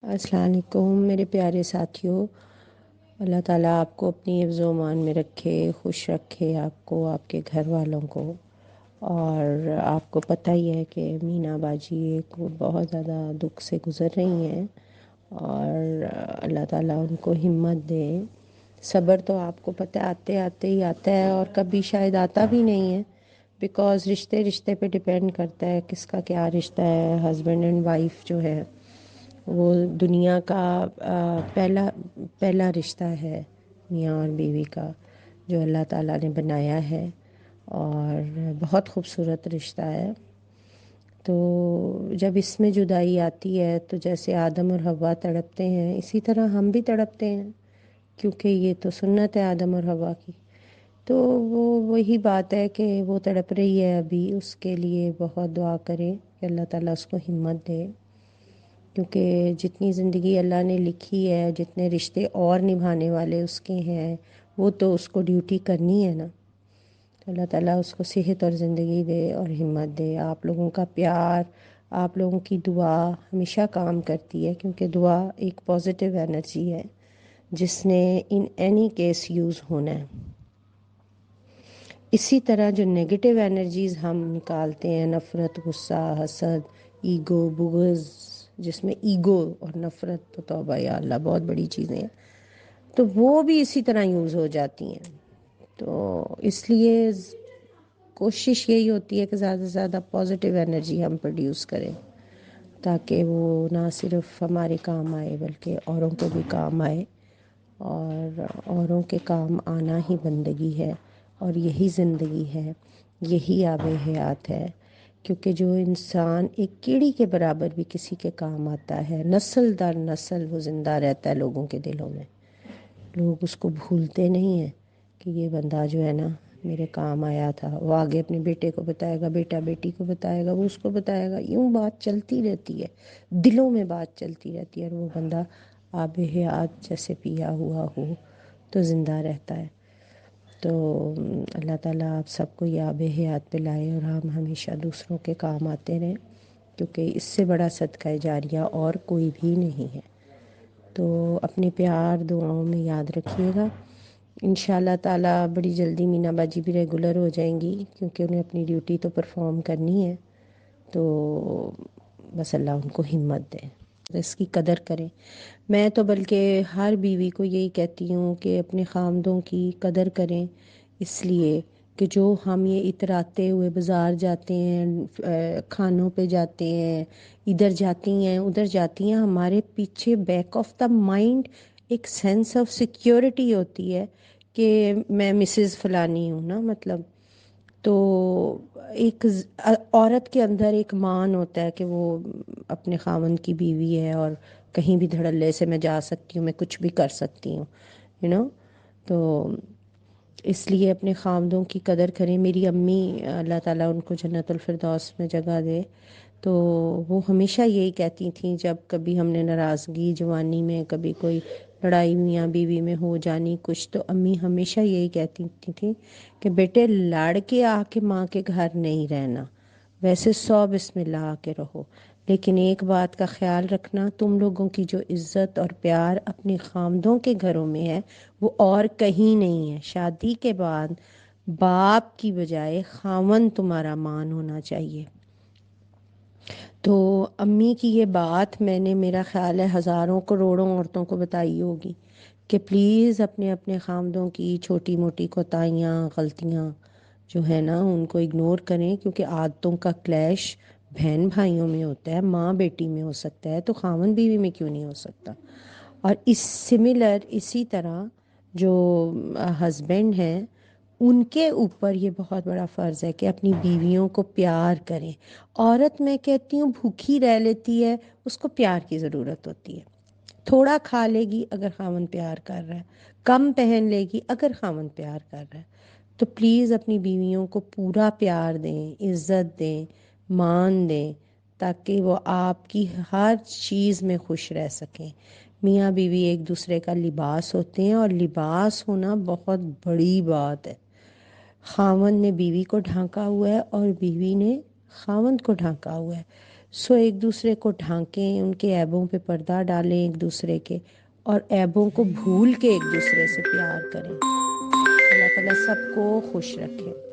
السلام علیکم میرے پیارے ساتھیوں۔ اللہ تعالیٰ آپ کو اپنی حفظ و امان میں رکھے، خوش رکھے آپ کو، آپ کے گھر والوں کو۔ اور آپ کو پتہ ہی ہے کہ مینا باجی ایک بہت زیادہ دکھ سے گزر رہی ہیں، اور اللہ تعالیٰ ان کو ہمت دے۔ صبر تو آپ کو پتہ آتے آتے ہی آتا ہے، اور کبھی شاید آتا بھی نہیں ہے، بیکاز رشتے پہ ڈیپینڈ کرتا ہے کس کا کیا رشتہ ہے۔ ہسبینڈ اینڈ وائف جو ہے وہ دنیا کا پہلا رشتہ ہے، میاں اور بیوی کا، جو اللہ تعالیٰ نے بنایا ہے، اور بہت خوبصورت رشتہ ہے۔ تو جب اس میں جدائی آتی ہے تو جیسے آدم اور حوا تڑپتے ہیں، اسی طرح ہم بھی تڑپتے ہیں، کیونکہ یہ تو سنت ہے آدم اور حوا کی۔ تو وہی بات ہے کہ وہ تڑپ رہی ہے ابھی، اس کے لیے بہت دعا کریں کہ اللہ تعالیٰ اس کو ہمت دے، کیونکہ جتنی زندگی اللہ نے لکھی ہے، جتنے رشتے اور نبھانے والے اس کے ہیں، وہ تو اس کو ڈیوٹی کرنی ہے نا۔ تو اللہ تعالیٰ اس کو صحت اور زندگی دے اور ہمت دے۔ آپ لوگوں کا پیار، آپ لوگوں کی دعا ہمیشہ کام کرتی ہے، کیونکہ دعا ایک پازیٹیو انرجی ہے جس نے ان اینی کیس یوز ہونا ہے۔ اسی طرح جو نیگیٹو انرجیز ہم نکالتے ہیں، نفرت، غصہ، حسد، ایگو، بغض، جس میں ایگو اور نفرت تو توبہ یا اللہ بہت بڑی چیزیں ہیں، تو وہ بھی اسی طرح یوز ہو جاتی ہیں۔ تو اس لیے کوشش یہی ہوتی ہے کہ زیادہ سے زیادہ پازیٹیو انرجی ہم پروڈیوس کریں، تاکہ وہ نہ صرف ہمارے کام آئے بلکہ اوروں کو بھی کام آئے، اور اوروں کے کام آنا ہی بندگی ہے، اور یہی زندگی ہے، یہی آب حیات ہے۔ کیونکہ جو انسان ایک کیڑی کے برابر بھی کسی کے کام آتا ہے، نسل در نسل وہ زندہ رہتا ہے لوگوں کے دلوں میں۔ لوگ اس کو بھولتے نہیں ہیں کہ یہ بندہ جو ہے نا میرے کام آیا تھا۔ وہ آگے اپنے بیٹے کو بتائے گا، بیٹا بیٹی کو بتائے گا، وہ اس کو بتائے گا، یوں بات چلتی رہتی ہے، دلوں میں بات چلتی رہتی ہے، اور وہ بندہ آب حیات جیسے پیا ہوا ہو تو زندہ رہتا ہے۔ تو اللہ تعالیٰ آپ سب کو یہ آب حیات پلائے، اور ہم ہمیشہ دوسروں کے کام آتے رہیں، کیونکہ اس سے بڑا صدقہ جاریہ اور کوئی بھی نہیں ہے۔ تو اپنے پیار دعاؤں میں یاد رکھیے گا۔ انشاءاللہ تعالیٰ بڑی جلدی مینا باجی بھی ریگولر ہو جائیں گی، کیونکہ انہیں اپنی ڈیوٹی تو پرفارم کرنی ہے۔ تو بس اللہ ان کو ہمت دے، اس کی قدر کریں۔ میں تو بلکہ ہر بیوی کو یہی کہتی ہوں کہ اپنے خامدوں کی قدر کریں، اس لیے کہ جو ہم یہ اتراتے ہوئے بازار جاتے ہیں، کھانوں پہ جاتے ہیں، ادھر جاتی ہیں ادھر جاتی ہیں، ہمارے پیچھے بیک آف دا مائنڈ ایک سینس آف سیکیورٹی ہوتی ہے کہ میں مسز فلانی ہوں نا، مطلب تو ایک عورت کے اندر ایک مان ہوتا ہے کہ وہ اپنے خاوند کی بیوی ہے، اور کہیں بھی دھڑلے سے میں جا سکتی ہوں، میں کچھ بھی کر سکتی ہوں، تو اس لیے اپنے خامدوں کی قدر کریں۔ میری امی، اللہ تعالیٰ ان کو جنت الفردوس میں جگہ دے، تو وہ ہمیشہ یہی کہتی تھیں، جب کبھی ہم نے ناراضگی جوانی میں کبھی کوئی لڑائی میاں بیوی میں ہو جانی کچھ، تو امی ہمیشہ یہی کہتی تھیں کہ بیٹے لڑ کے آ کے ماں کے گھر نہیں رہنا، ویسے 100 بسم اللہ آ کے رہو، لیکن ایک بات کا خیال رکھنا، تم لوگوں کی جو عزت اور پیار اپنے خامدوں کے گھروں میں ہے وہ اور کہیں نہیں ہے۔ شادی کے بعد باپ کی بجائے خاوند تمہارا مان ہونا چاہیے۔ تو امی کی یہ بات میں نے، میرا خیال ہے، ہزاروں کروڑوں عورتوں کو بتائی ہوگی کہ پلیز اپنے اپنے خامدوں کی چھوٹی موٹی کوتاہیاں، غلطیاں جو ہے نا ان کو اگنور کریں، کیونکہ عادتوں کا کلیش بہن بھائیوں میں ہوتا ہے، ماں بیٹی میں ہو سکتا ہے، تو خاوند بیوی میں کیوں نہیں ہو سکتا؟ اور اسی طرح جو ہسبینڈ ہیں ان کے اوپر یہ بہت بڑا فرض ہے کہ اپنی بیویوں کو پیار کریں۔ عورت میں کہتی ہوں بھوکی رہ لیتی ہے، اس کو پیار کی ضرورت ہوتی ہے، تھوڑا کھا لے گی اگر خاوند پیار کر رہا ہے، کم پہن لے گی اگر خاوند پیار کر رہا ہے۔ تو پلیز اپنی بیویوں کو پورا پیار دیں، عزت دیں، مان دیں، تاکہ وہ آپ کی ہر چیز میں خوش رہ سکیں۔ میاں بیوی ایک دوسرے کا لباس ہوتے ہیں، اور لباس ہونا بہت بڑی بات ہے۔ خاوند نے بیوی کو ڈھانکا ہوا ہے اور بیوی نے خاوند کو ڈھانکا ہوا ہے۔ سو ایک دوسرے کو ڈھانکیں، ان کے عیبوں پہ پردہ ڈالیں ایک دوسرے کے، اور عیبوں کو بھول کے ایک دوسرے سے پیار کریں۔ اللہ تعالیٰ سب کو خوش رکھے۔